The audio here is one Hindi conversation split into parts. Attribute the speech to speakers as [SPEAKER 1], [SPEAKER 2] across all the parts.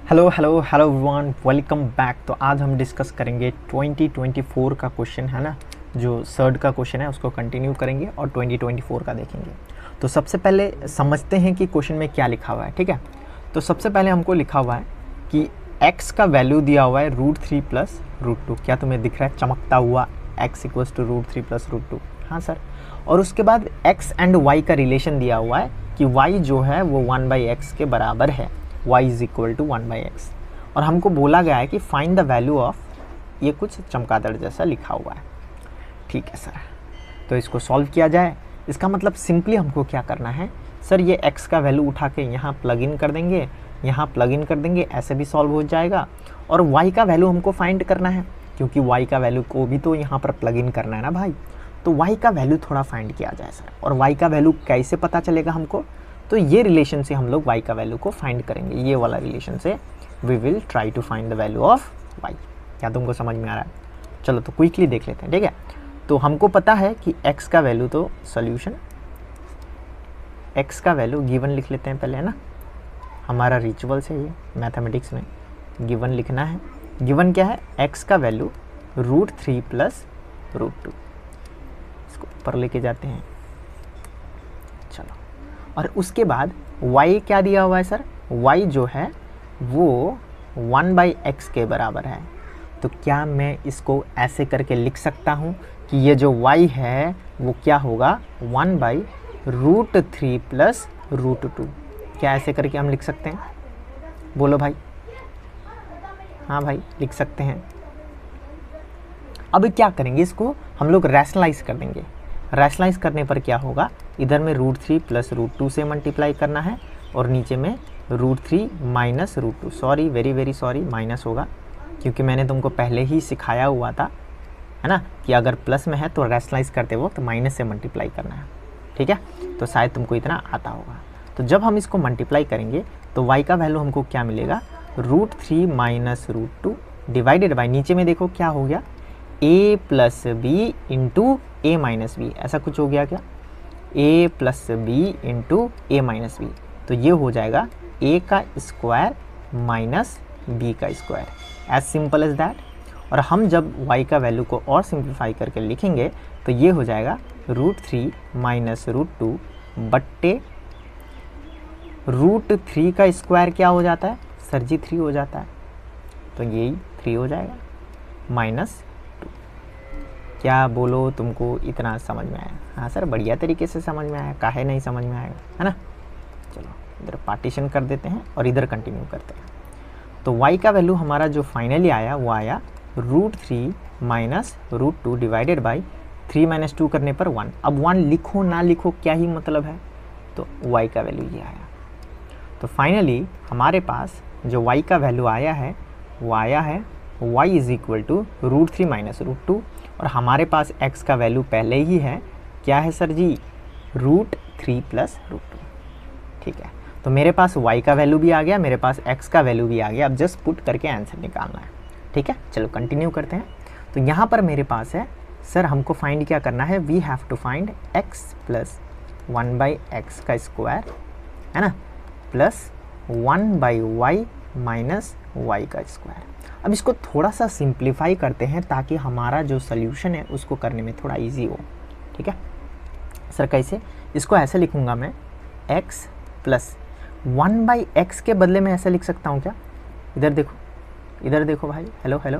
[SPEAKER 1] Hello hello hello everyone, welcome back. तो आज हम डिस्कस करेंगे 2024 का क्वेश्चन है ना, जो सर्ड का क्वेश्चन है उसको कंटिन्यू करेंगे और 2024 का देखेंगे। तो सबसे पहले समझते हैं कि क्वेश्चन में क्या लिखा हुआ है। ठीक है, तो सबसे पहले हमको लिखा हुआ है कि x का वैल्यू दिया हुआ है √3 प्लस √2। क्या तुम्हें दिख रहा है चमकता हुआ x इक्वल्स टू √3 प्लस √2? हाँ सर। और उसके बाद x एंड y का रिलेशन दिया हुआ है कि y जो है वो 1/x के बराबर है, y is equal to 1/x। और हमको बोला गया है कि फाइंड द वैल्यू ऑफ, ये कुछ चमगादड़ जैसा लिखा हुआ है। ठीक है सर, तो इसको सॉल्व किया जाए। इसका मतलब सिंपली हमको क्या करना है सर, ये x का वैल्यू उठा के यहाँ प्लग इन कर देंगे, यहाँ प्लग इन कर देंगे, ऐसे भी सॉल्व हो जाएगा। और y का वैल्यू हमको फाइंड करना है, क्योंकि y का वैल्यू को भी तो यहाँ पर प्लग इन करना है ना भाई। तो y का वैल्यू थोड़ा फाइंड किया जाए सर। और y का वैल्यू कैसे पता चलेगा हमको? तो ये रिलेशन से हम लोग y का वैल्यू को फाइंड करेंगे। ये वाला रिलेशन से we will try to find the value of y। क्या तुमको समझ में आ रहा है? चलो तो क्विकली देख लेते हैं। ठीक है, तो हमको पता है कि x का वैल्यू, तो सॉल्यूशन x का वैल्यू गिवन लिख लेते हैं पहले, है ना। हमारा रिचुअल्स है ये मैथमेटिक्स में, गिवन लिखना है। गिवन क्या है? x का वैल्यू √3 प्लस √2। इसको ऊपर लेके जाते हैं। चलो, और उसके बाद y क्या दिया हुआ है सर? y जो है वो 1/x के बराबर है। तो क्या मैं इसको ऐसे करके लिख सकता हूँ कि ये जो y है वो क्या होगा? 1/√3 प्लस √2। क्या ऐसे करके हम लिख सकते हैं? बोलो भाई। हाँ भाई, लिख सकते हैं। अब क्या करेंगे, इसको हम लोग रैशनलाइज कर देंगे। रैशनलाइज करने पर क्या होगा, इधर में √3 प्लस √2 से मल्टीप्लाई करना है और नीचे में √3 minus √2। Sorry, very very sorry, minus होगा, क्योंकि मैंने तुमको पहले ही सिखाया हुआ था, है ना, कि अगर प्लस में है तो रैशनलाइज करते वक्त माइनस से मल्टीप्लाई करना है। ठीक है, तो शायद तुमको इतना आता होगा। तो जब हम इसको मल्टीप्लाई करेंगे तो y का वैल्यू हमको क्या मिलेगा? √3 माइनस √2 डिवाइडेड बाई, नीचे में देखो क्या हो गया, a plus B into A minus B. ऐसा कुछ हो गया क्या? a plus B into A minus B. तो ये हो जाएगा a का स्क्वायर माइनस b का square, as simple as that. और हम जब y का वैल्यू को और सिंप्लीफाई करके लिखेंगे तो ये हो जाएगा √3 माइनस √2 बट्टे √3 का स्क्वायर क्या हो जाता है सर जी? 3 हो जाता है। तो यही 3 हो जाएगा माइनस 2। क्या बोलो, तुमको इतना समझ में आया? हाँ सर, बढ़िया तरीके से समझ में आया, काहे नहीं समझ में आएगा, है ना। चलो इधर पार्टीशन कर देते हैं और इधर कंटिन्यू करते हैं। तो y का वैल्यू हमारा जो फाइनली आया वो आया √3 माइनस √2 डिवाइडेड बाई 3 माइनस 2 करने पर 1। अब 1 लिखो ना लिखो क्या ही मतलब है, तो y का वैल्यू ये आया। तो फाइनली हमारे पास जो y का वैल्यू आया है वो आया है y is equal to √3 minus √2। और हमारे पास x का वैल्यू पहले ही है, क्या है सर जी? √3 प्लस √2। ठीक है, तो मेरे पास y का वैल्यू भी आ गया, मेरे पास x का वैल्यू भी आ गया। अब जस्ट पुट करके आंसर निकालना है। ठीक है, चलो कंटिन्यू करते हैं। तो यहाँ पर मेरे पास है सर, हमको फाइंड क्या करना है? We have to find x plus 1/x का स्क्वायर, है ना, प्लस 1/y माइनस y का स्क्वायर। अब इसको थोड़ा सा सिंप्लीफाई करते हैं ताकि हमारा जो सोल्यूशन है उसको करने में थोड़ा इजी हो। ठीक है सर, कैसे? इसको ऐसे लिखूंगा मैं, x प्लस 1/x के बदले में ऐसे लिख सकता हूँ क्या? इधर देखो, इधर देखो भाई, हेलो हेलो।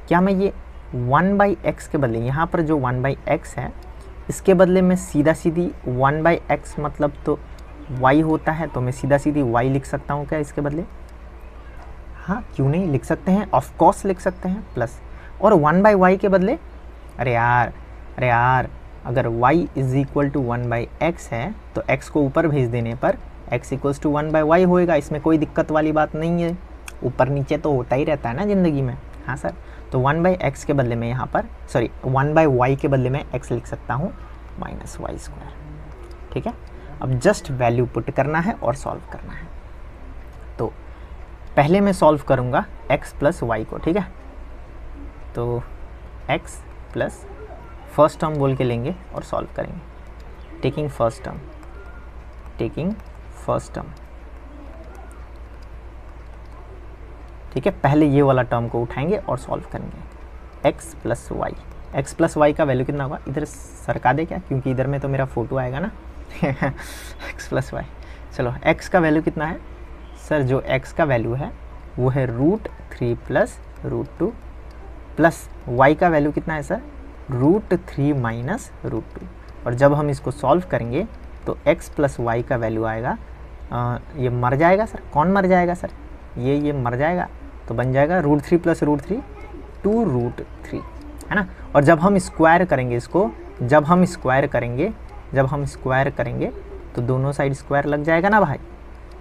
[SPEAKER 1] क्या मैं ये 1/x के बदले, यहाँ पर जो 1/x है इसके बदले में सीधा सीधी 1/x मतलब तो y होता है, तो मैं सीधा सीधी y लिख सकता हूँ क्या इसके बदले? हाँ, क्यों नहीं, लिख सकते हैं, ऑफ कोर्स लिख सकते हैं, प्लस। और 1/y के बदले, अरे यार, अगर y is equal to 1/x है तो x को ऊपर भेज देने पर x इक्वल्स टू 1/y होएगा। इसमें कोई दिक्कत वाली बात नहीं है, ऊपर नीचे तो होता ही रहता है ना ज़िंदगी में। हाँ सर, तो 1/x के बदले में यहाँ पर, सॉरी 1/y के बदले में x लिख सकता हूँ माइनस वाई स्क्वायर। ठीक है, अब जस्ट वैल्यू पुट करना है और सॉल्व करना है। तो पहले मैं सॉल्व करूँगा x प्लस वाई को। ठीक है, तो x प्लस फर्स्ट टर्म बोल के लेंगे और सॉल्व करेंगे। टेकिंग फर्स्ट टर्म, ठीक है, पहले ये वाला टर्म को उठाएंगे और सॉल्व करेंगे। x plus Y, X plus Y का वैल्यू कितना होगा, इधर सरका दे क्या, क्योंकि इधर में तो मेरा फोटो आएगा ना x प्लस वाई। चलो x का वैल्यू कितना है सर, जो x का वैल्यू है वो है √3 प्लस √2 प्लस y का वैल्यू कितना है सर, √3 माइनस √2। और जब हम इसको सॉल्व करेंगे तो x प्लस वाई का वैल्यू आएगा, ये मर जाएगा सर, कौन मर जाएगा सर, ये मर जाएगा, तो बन जाएगा √3 प्लस √3 2√3, है ना। और जब हम स्क्वायर करेंगे इसको, जब हम स्क्वायर करेंगे तो दोनों साइड स्क्वायर लग जाएगा ना भाई,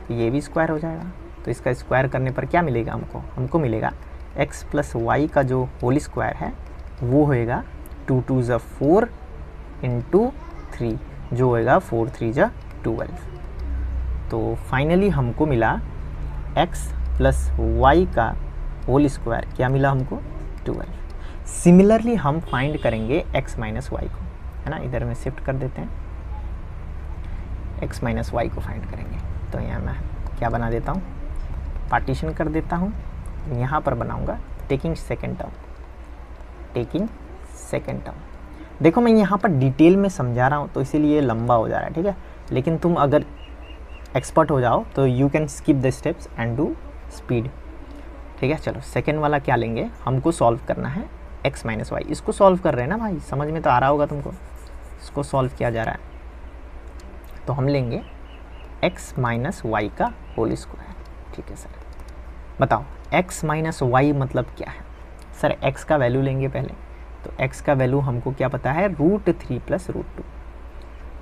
[SPEAKER 1] तो ये भी स्क्वायर हो जाएगा। तो इसका स्क्वायर करने पर क्या मिलेगा हमको मिलेगा x प्लस वाई का जो होल स्क्वायर है वो होएगा 2 2 ज़ा 4 इंटू 3, जो होएगा 4 3 ज़ा 12। तो फाइनली हमको मिला x प्लस वाई का होल स्क्वायर, क्या मिला हमको 12। सिमिलरली हम फाइंड करेंगे x माइनस वाई को, है ना, इधर में शिफ्ट कर देते हैं, x माइनस वाई को फाइंड करेंगे। तो यहाँ मैं क्या बना देता हूँ, पार्टीशन कर देता हूँ, यहाँ पर बनाऊँगा टेकिंग सेकेंड टर्म। देखो मैं यहाँ पर डिटेल में समझा रहा हूँ तो इसीलिए लंबा हो जा रहा है, ठीक है, लेकिन तुम अगर एक्सपर्ट हो जाओ तो you can skip the steps and do speed, ठीक है। चलो सेकेंड वाला क्या लेंगे, हमको सॉल्व करना है x माइनस वाई, इसको सॉल्व कर रहे हैं ना भाई, समझ में तो आ रहा होगा तुमको, इसको सॉल्व किया जा रहा है। तो हम लेंगे x माइनस वाई का होल स्क्वायर, ठीक है सर। बताओ x माइनस वाई मतलब क्या है सर, x का वैल्यू लेंगे पहले, तो x का वैल्यू हमको क्या पता है, √3 प्लस √2,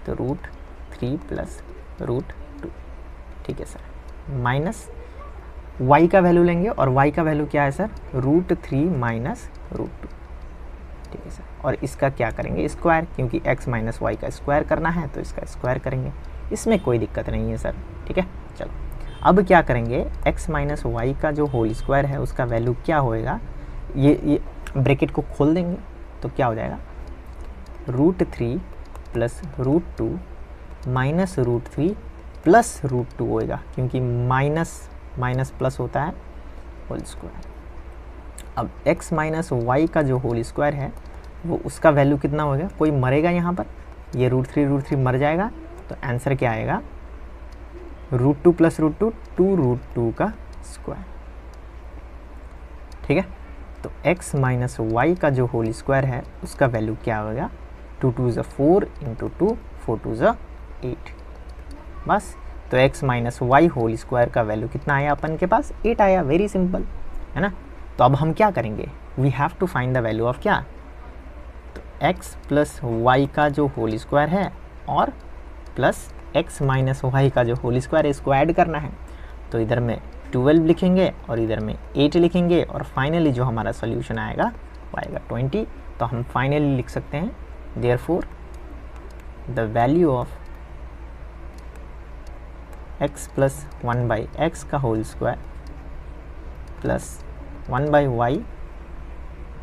[SPEAKER 1] तो √3 प्लस √2, ठीक है सर, माइनस y का वैल्यू लेंगे, और y का वैल्यू क्या है सर, √3 माइनस √2, ठीक है सर। और इसका क्या करेंगे स्क्वायर, क्योंकि x माइनस वाई का स्क्वायर करना है तो इसका स्क्वायर करेंगे, इसमें कोई दिक्कत नहीं है सर, ठीक है। चलो अब क्या करेंगे, x माइनस वाई का जो होल स्क्वायर है उसका वैल्यू क्या होएगा, ये ब्रैकेट को खोल देंगे तो क्या हो जाएगा, √3 प्लस √2 माइनस √3 प्लस √2 होएगा, क्योंकि माइनस प्लस होता है होल स्क्वायर। अब x माइनस वाई का जो होल स्क्वायर है वो उसका वैल्यू कितना होगा, कोई मरेगा यहाँ पर, ये √3 मर जाएगा, तो आंसर क्या आएगा, √2 प्लस √2 2√2 का स्क्वायर, ठीक है। तो x माइनस वाई का जो होल स्क्वायर है उसका वैल्यू क्या होगा, 2 2 ज़ा 4 इंटू 2 4 2 ज़ा 8, बस। तो x minus Y whole square का वैल्यू कितना आया अपन के पास, 8 आया, वेरी सिंपल, है ना। तो अब हम क्या करेंगे, we have to find the value of क्या, तो x प्लस वाई का जो होल स्क्वायर है और प्लस x माइनस वाई का जो होल स्क्वायर है इसको ऐड करना है, तो इधर में 12 लिखेंगे और इधर में 8 लिखेंगे, और फाइनली जो हमारा सोल्यूशन आएगा वो आएगा 20। तो हम फाइनली लिख सकते हैं, therefore the value of x plus 1/x का होल स्क्वायर प्लस 1/y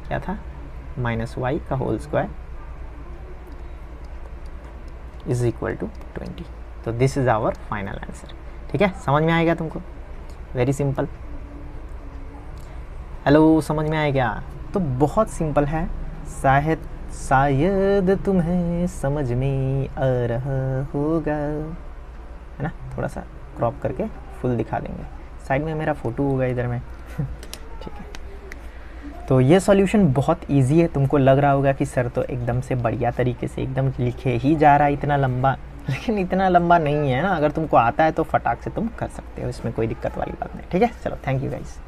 [SPEAKER 1] क्या था, माइनस y का whole square is equal to 20। तो this is our final answer, ठीक है, समझ में आएगा तुमको, वेरी सिंपल। हेलो, समझ में आया क्या, तो बहुत सिंपल है, शायद तुम्हें समझ में आ रहा होगा, है ना। थोड़ा सा क्रॉप करके फुल दिखा देंगे, साइड में मेरा फोटो होगा इधर में ठीक है। तो ये सॉल्यूशन बहुत इजी है, तुमको लग रहा होगा कि सर तो एकदम से बढ़िया तरीके से एकदम लिखे ही जा रहा है इतना लंबा, लेकिन इतना लंबा नहीं है ना, अगर तुमको आता है तो फटाक से तुम कर सकते हो, इसमें कोई दिक्कत वाली बात नहीं, ठीक है। चलो थैंक यू गाइस।